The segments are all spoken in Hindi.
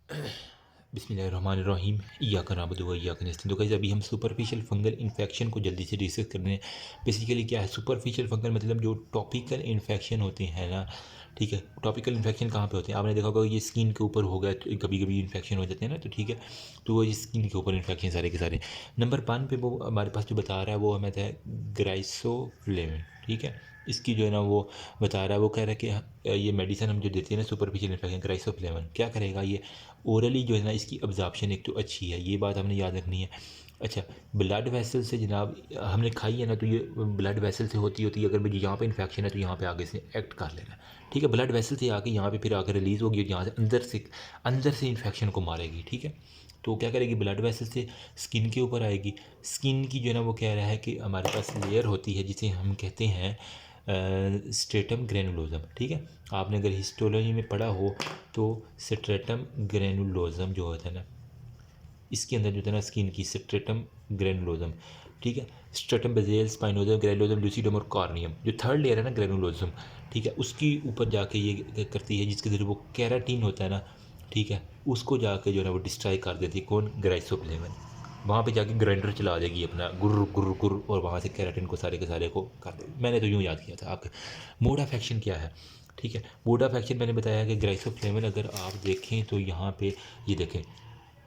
बिस्मिल्लाहिर्रहमानिर्रहीम इय्याका नअबुदु व इय्याका नस्तईन। तो गाइस अभी हम सुपरफिशियल फंगल इन्फेक्शन को जल्दी से डिस्कस कर रहे हैं। बेसिकली क्या है सुपरफिशियल फंगल, मतलब जो टॉपिकल इन्फेक्शन होते हैं ना, ठीक है। टॉपिकल इन्फेक्शन कहाँ पे होते हैं? आपने देखा होगा ये स्किन के ऊपर हो गया तो कभी कभी इन्फेक्शन हो जाते हैं ना, तो ठीक है। तो वो स्किन के ऊपर इन्फेक्शन सारे के सारे। नंबर 1 पे वो हमारे पास जो बता रहा है वो हमें है ग्राइसोफ्लेविन, ठीक है। इसकी जो है ना वो बता रहा है, वो कह रहा है कि ये मेडिसिन हम जो देते हैं ना सुपरफिशियल इन्फेक्शन, ग्राइसोफ्लेविन क्या करेगा ये ओरली जो है ना, इसकी अब्जॉर्प्शन एक तो अच्छी है, ये बात हमने याद रखनी है। अच्छा, ब्लड वेसल से जनाब हमने खाई है ना, तो ये ब्लड वेसल से होती होती है, अगर मुझे यहाँ पे इन्फेक्शन है तो यहाँ पे आगे से एक्ट कर लेना, ठीक है। ब्लड वेसल से आके यहाँ पे फिर आकर रिलीज़ होगी और यहाँ से अंदर से इन्फेक्शन को मारेगी, ठीक है। तो क्या करेगी, ब्लड वेसल से स्किन के ऊपर आएगी। स्किन की जो है ना वो कह रहा है कि हमारे पास लेयर होती है जिसे हम कहते हैं स्ट्रेटम ग्रेनुलोजम, ठीक है। आपने अगर हिस्टोलॉजी में पढ़ा हो तो स्ट्रेटम ग्रेनुलोजम जो होता है ना, इसके अंदर जो होता है ना स्किन की स्ट्रेटम ग्रेनुलोजम, ठीक है। स्ट्रेटम बेजेल स्पाइनोजम ग्रेनुलोजम लूसीडम और कॉर्नियम, जो थर्ड लेयर है ना ग्रेनुलोजम, ठीक है, उसकी ऊपर जाके ये करती है, जिसके ज़रिए वो कैराटीन होता है ना, ठीक है, उसको जाके जो है ना वो डिस्ट्रॉय कर देती है। कौन? ग्राइसोफ्लेविन। वहाँ पे जाके ग्राइंडर चला देगी अपना गुर्र गुर्र गुर्र, और वहाँ से कैराटिन को सारे के सारे को कर देगी। मैंने तो यूँ याद किया था। आपके मोड ऑफ एक्शन क्या है, ठीक है। मोड ऑफ एक्शन मैंने बताया कि ग्राइसोफ्लेविन अगर आप देखें तो यहाँ पे ये देखें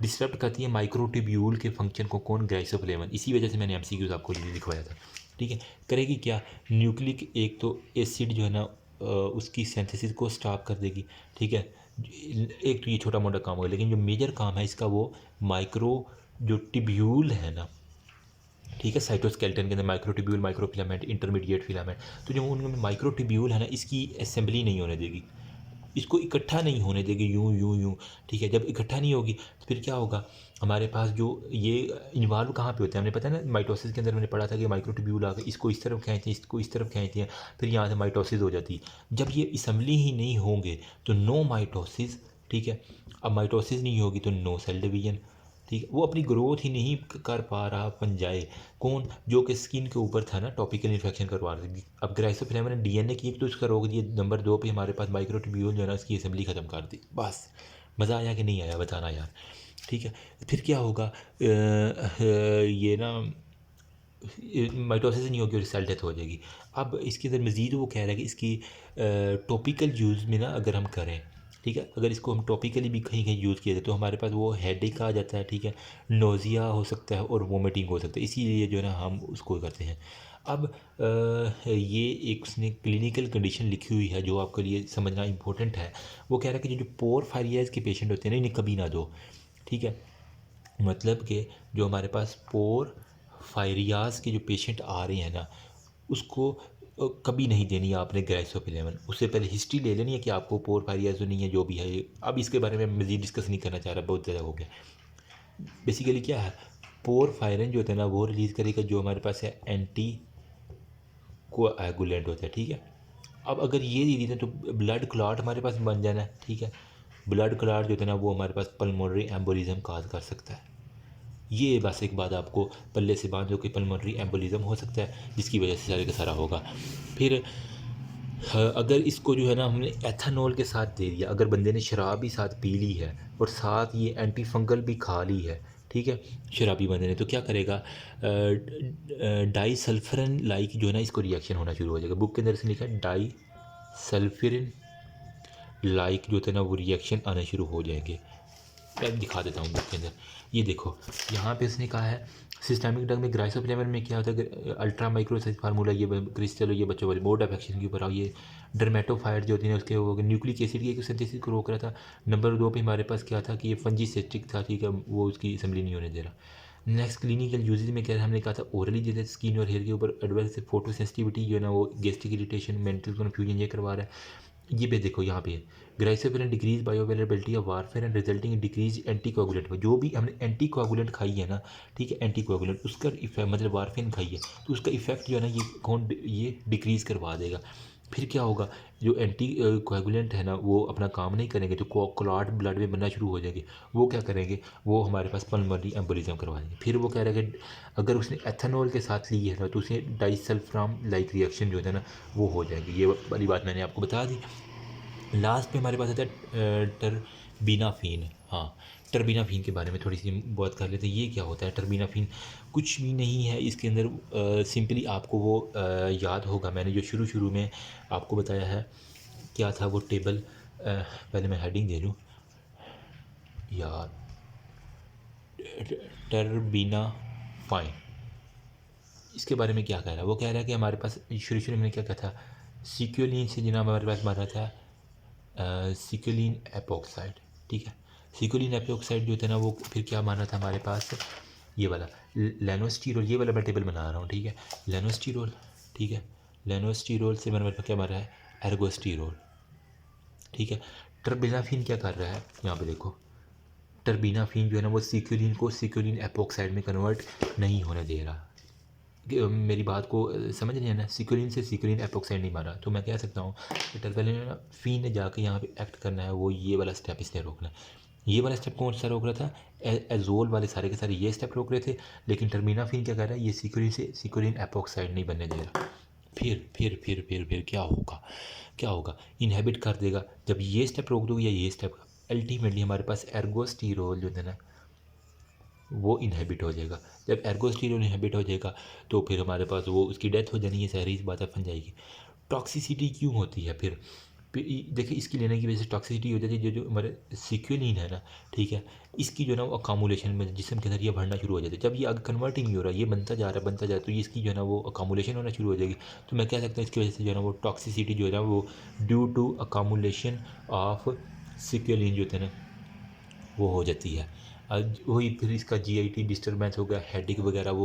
डिस्टर्ब करती है माइक्रोट्यूब्यूल के फंक्शन को। कौन? ग्राइसोफ्लेविन। इसी वजह से मैंने एमसीक्यूज आपको ये दिखवाया था, ठीक है। करेगी क्या? न्यूक्लिक एक तो एसिड जो है ना उसकी सिंथेसिस को स्टॉप कर देगी, ठीक है। एक तो ये छोटा मोटा काम होगा, लेकिन जो मेजर काम है इसका वो माइक्रो जो ट्यूब्यूल है ना, ठीक है, साइटोस्केलेटन के अंदर माइक्रोट्यूब्यूल, माइक्रोफिलामेंट, इंटरमीडिएट फिलामेंट, तो जो उनमें माइक्रोट्यूब्यूल है ना, इसकी असेंबली नहीं होने देगी, इसको इकट्ठा नहीं होने देगी यूं यूं यूं, ठीक है। जब इकट्ठा नहीं होगी तो फिर क्या होगा, हमारे पास जो ये इन्वॉल्व कहाँ पे होते हैं, हमने पता है ना माइटोसिस के अंदर मैंने पढ़ा था कि माइक्रोट्यूब्यूल आकर इसको इस तरफ खींचते हैं, इसको इस तरफ खींचते हैं, फिर यहाँ से माइटोसिस हो जाती है। जब ये असेंबली ही नहीं होंगे तो नो माइटोसिस, ठीक है। अब माइटोसिस नहीं होगी तो नो सेल डिवीजन, ठीक है। वो अपनी ग्रोथ ही नहीं कर पा रहा फंजाई। कौन? जो कि स्किन के ऊपर था ना, टॉपिकल इन्फेक्शन करवा रही थी। अब ग्राइसोफ्लेविन ने डीएनए की एक तो उसका रोक दिया, नंबर 2 पे हमारे पास माइक्रोट्यूब्यूल जो है ना उसकी असेंबली ख़त्म कर दी। बस मज़ा आया कि नहीं आया बताना यार, ठीक है। फिर क्या होगा, ये ना माइटोसिस नहीं होगी और सेल डेथ हो जाएगी। अब इसके अंदर मज़ीद वो कह रहा है कि इसकी टॉपिकल यूज़ में ना अगर हम करें, ठीक है, अगर इसको हम टॉपिकली भी कहीं कहीं यूज़ किया जाए तो हमारे पास वो हेडेक आ जाता है, ठीक है, नोज़िया हो सकता है और वोमिटिंग हो सकता है, इसीलिए जो है ना हम उसको करते हैं। अब ये एक उसने क्लिनिकल कंडीशन लिखी हुई है जो आपके लिए समझना इंपॉर्टेंट है। वो कह रहा है कि जो पोरफायरियाज के पेशेंट होते हैं ना, इन्हें कभी ना दो, ठीक है। मतलब कि जो हमारे पास पोर फायरियाज के जो पेशेंट आ रहे हैं ना, उसको कभी नहीं देनी आपने ग्राइसोफ्लेविन। उससे पहले हिस्ट्री ले लेनी है कि आपको पोर फायरियाज तो नहीं है, जो भी है ये। अब इसके बारे में मज़ीद डिस्कस नहीं करना चाह रहा, बहुत ज़्यादा हो गया। बेसिकली क्या है, पोर फायरिन जो होता है ना वो रिलीज़ करेगा जो हमारे पास है एंटी कोएगुलेंट होता है, ठीक है। अब अगर ये दे दी तो ब्लड क्लॉट हमारे पास बन जाना है, ठीक है। ब्लड क्लॉट जो होता है ना वो हमारे पास पल्मोनरी एम्बोलिज्म काज कर सकता है। ये बस एक बात आपको पल्ले से बांध दो कि पल्मोनरी एम्बोलिज्म हो सकता है, जिसकी वजह से सारे का सारा होगा। फिर अगर इसको जो है ना हमने एथेनॉल के साथ दे दिया, अगर बंदे ने शराब भी साथ पी ली है और साथ ये एंटी फंगल भी खा ली है, ठीक है, शराबी बंदे ने, तो क्या करेगा, डाई सल्फरन लाइक जो है ना इसको रिएक्शन होना शुरू हो जाएगा। बुक के अंदर इसने लिखा है डाई सल्फिरिन लाइक जो होता है ना वो रिएक्शन आने शुरू हो जाएंगे। मैं दिखा देता हूँ बुक के अंदर। ये देखो यहाँ पे इसने कहा है सिस्टमिक ड्रग में ग्राइसोफ्लेविन में क्या होता है, अल्ट्रा माइक्रोसाइज फार्मूला, ये क्रिस्टल, ये बच्चों वाली मोड ऑफ एक्शन के ऊपर आओ। ये डर्मेटोफाइट जो होती है उसके वो न्यूक्लिक एसिड की सिंथेसिस को रोक रहा था। नंबर 2 पे हमारे पास क्या था कि ये फंजीसेस्टिक था, ठीक है, वो उसकी असेंबली नहीं होने दे रहा। नेक्स्ट क्लिनिकल यूजेज में क्या हमने कहा था, ओरली जैसे स्किन और हेयर के ऊपर एडवर्स फोटो सेंसिटिविटी जो है ना वो गेस्ट्रिक इरिटेशन, मेंटल कन्फ्यूजन ये करवा रहा है। ये पे देखो यहाँ पे griseofulvin decrease bioavailability of warfarin and resulting in decrease anti coagulant. जो भी हमने एंटी कोगुलेंट खाई है ना, ठीक है, एंटी कोगुलेंट उसका इफेक्ट मतलब वारफेरिन खाई है तो उसका इफेक्ट जो है ना ये कौन ये डिक्रीज़ करवा देगा। फिर क्या होगा, जो एंटी कोगुलेंट है ना वो अपना काम नहीं करेंगे, जो क्लॉट ब्लड में बनना शुरू हो जाएंगे, वो क्या करेंगे, वो हमारे पास पल्मोनरी एम्बोलिज्म करवा देंगे। फिर वो कह रहा है कि अगर उसने एथेनॉल के साथ ली है ना तो उसे डाइसल्फाम लाइक रिएक्शन जो है ना वो हो जाएगी। ये वाली बात मैंने आपको बता दी। लास्ट पे हमारे पास आता है टर्बिनाफिन, हाँ, टर्बिनाफिन के बारे में थोड़ी सी बात कर लेते हैं। ये क्या होता है टर्बिनाफिन? कुछ भी नहीं है इसके अंदर, सिंपली आपको वो याद होगा, मैंने जो शुरू शुरू में आपको बताया है क्या था वो टेबल। पहले मैं हेडिंग दे लूँ यार, टर्बिनाफाइन, इसके बारे में क्या कह रहा है? वो कह रहा है कि हमारे पास शुरू शुरू में क्या कहता था, सिक्योलिन से जनाब हमारे पास मारा था सिक्योलिन एपोक्साइड, ठीक है। सिक्योलिन एपोक्साइड जो था ना वो फिर क्या माना था हमारे पास, ये वाला लेनोस्टिरोल, ये वाला मैं टेबल बना रहा हूँ, ठीक है, लेनोस्टिरोल, ठीक है। लेनोस्टिरोल से मेरे पास क्या मारा है, एर्गोस्टिरोल, ठीक है। टर्बिनाफिन क्या कर रहा है यहाँ पे देखो, टर्बिनाफिन जो है ना वो सिक्योलिन को सिक्योलिन एपोक्साइड में कन्वर्ट नहीं होने दे रहा। मेरी बात को समझ रहे हैं ना, सिक्योलिन से सिक्योलिन एपोक्साइड नहीं मारा, तो मैं कह सकता हूँ कि टर्बिनाफिन ने जाके यहाँ पे एक्ट करना है, वो ये वाला स्टेप इसने रोकना है। ये वाला स्टेप कौन सा रोक रहा था, एजोल वाले सारे के सारे ये स्टेप रोक रहे थे, लेकिन टर्बिनाफिन क्या कर रहा है, ये सिक्योलिन से सिक्योलिन एपोक्साइड नहीं बनने दे रहा। फिर क्या होगा, क्या होगा, इनहेबिट कर देगा। जब ये स्टेप रोक दोगे या ये स्टेप, अल्टीमेटली हमारे पास एर्गोस्टिरोल जो है ना वो इनहेबिट हो जाएगा। जब एर्गोस्टिरोल इनहेबिट हो जाएगा तो फिर हमारे पास वो उसकी डेथ हो जानी है, सारी इस बात बन जाएगी। टॉक्सिसिटी क्यों होती है फिर देखिए इसकी लेने की वजह से टॉक्सिसिटी हो जाती है, जो हमारे सिक्योलिन है ना, ठीक है, इसकी जो है ना वो अकामुलेशन में जिसम के अंदर ये बढ़ना शुरू हो जाता है। जब ये आगे कन्वर्ट ही नहीं हो रहा, ये बनता जा रहा है, तो ये इसकी जो है ना वो अकामुलेशन होना शुरू हो जाएगी। तो मैं कह सकता हूँ इसकी वजह से जो है ना वो टॉक्सिसिटी जो है ना वो ड्यू टू अकामुलेशन ऑफ सिक्योलिन जो है ना वो हो जाती है। वही फिर इसका जीआईटी डिस्टर्बेंस हो गया, हेडेक वगैरह वो